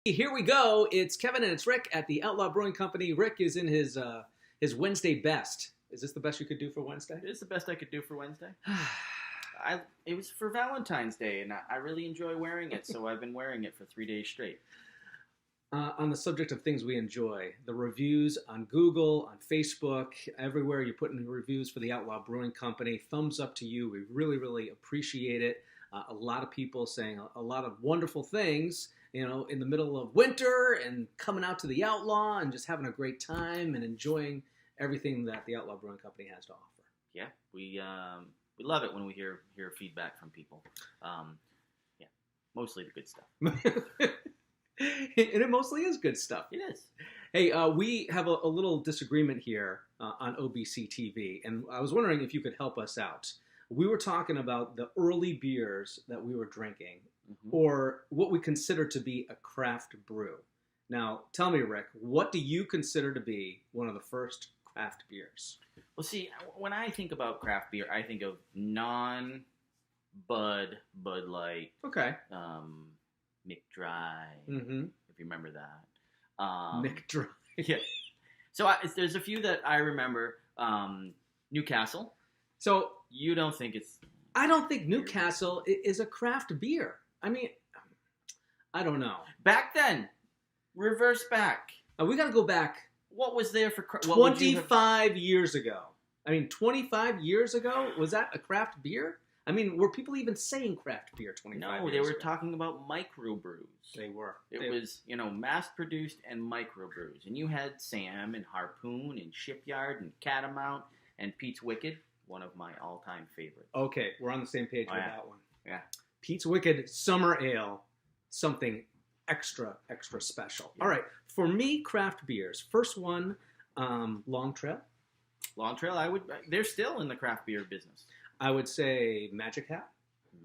Here we go. It's Kevin and it's Rick at the Outlaw Brewing Company. Rick is in his Wednesday best. Is this the best you could do for Wednesday? It is the best I could do for Wednesday. It was for Valentine's Day, and I really enjoy wearing it, so I've been wearing it for 3 days straight. On the subject of things we enjoy, the reviews on Google, on Facebook, everywhere you put in reviews for the Outlaw Brewing Company, thumbs up to you. We really, really appreciate it. A lot of people saying a lot of wonderful things, you know, in the middle of winter and coming out to the Outlaw and just having a great time and enjoying everything that the Outlaw Brewing Company has to offer. Yeah, we love it when we hear feedback from people. Yeah, mostly the good stuff. And it mostly is good stuff. It is. Hey, we have a little disagreement here on OBC TV, and I was wondering if you could help us out. We were talking about the early beers that we were drinking, or what we consider to be a craft brew. Now, tell me, Rick, what do you consider to be one of the first craft beers? Well, see, when I think about craft beer, I think of non-Bud Light. Okay. McDry, if you remember that. McDry. Yeah. So there's a few that I remember. Newcastle. So you don't think it's... I don't think Newcastle is a craft beer. I mean, I don't know. Back then, reverse back. We got to go back. What was there for... 25 years ago. I mean, 25 years ago? Was that a craft beer? I mean, were people even saying craft beer 25 years ago? No, they were talking about microbrews. They were. It was, mass-produced and microbrews. And you had Sam and Harpoon and Shipyard and Catamount and Pete's Wicked, one of my all-time favorites. Okay, we're on the same page with that one. Yeah. Pete's Wicked Summer Ale, something extra, extra special. Yeah. All right, for me, craft beers. First one, Long Trail. Long Trail, they're still in the craft beer business. I would say Magic Hat.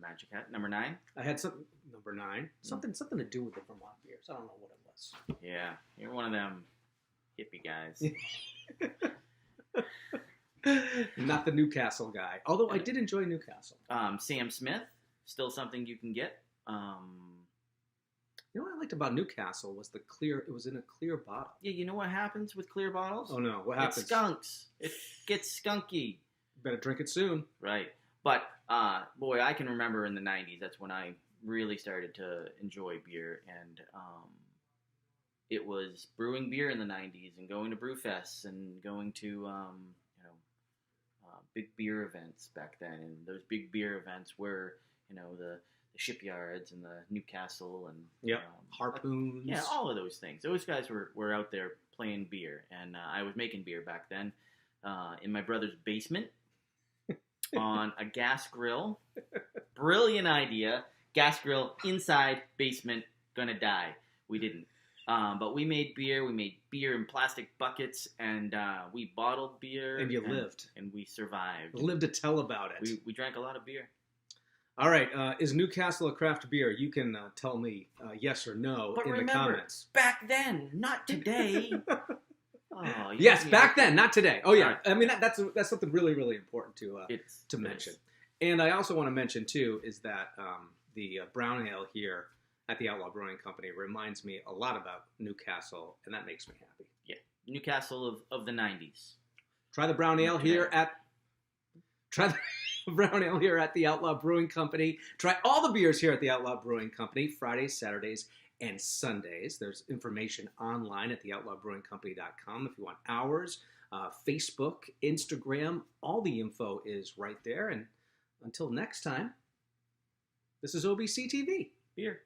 Magic Hat, number 9. I had number 9. Something to do with the Vermont beers. I don't know what it was. Yeah, you're one of them hippie guys. Not the Newcastle guy. Although I did enjoy Newcastle. Sam Smith, still something you can get. You know what I liked about Newcastle was the clear. It was in a clear bottle. Yeah, you know what happens with clear bottles? Oh no, what happens? It skunks. It gets skunky. Better drink it soon. Right. But, boy, I can remember in the 90s, that's when I really started to enjoy beer. And it was brewing beer in the 90s and going to Brewfests and going to, big beer events back then. And those big beer events were, the Shipyards and the Newcastle and Harpoons. Yeah, all of those things. Those guys were out there playing beer. And I was making beer back then in my brother's basement. On a gas grill. Brilliant idea. Gas grill inside basement. Gonna die. We didn't. But we made beer. We made beer in plastic buckets, and we bottled beer. And you lived. And we survived. Lived to tell about it. We drank a lot of beer. All right. Is Newcastle a craft beer? You can tell me yes or no in the comments. Back then, not today. Oh, yes, back then, not today. Oh yeah, I mean that's something really, really important to mention. And I also want to mention too is that the brown ale here at the Outlaw Brewing Company reminds me a lot about Newcastle, and that makes me happy. Yeah, Newcastle of the 90s. Try the brown ale here at the Outlaw Brewing Company. Try all the beers here at the Outlaw Brewing Company Fridays, Saturdays, and Sundays. There's information online at theoutlawbrewingcompany.com if you want hours. Facebook, Instagram, all the info is right there. And until next time, this is OBC TV. Beer.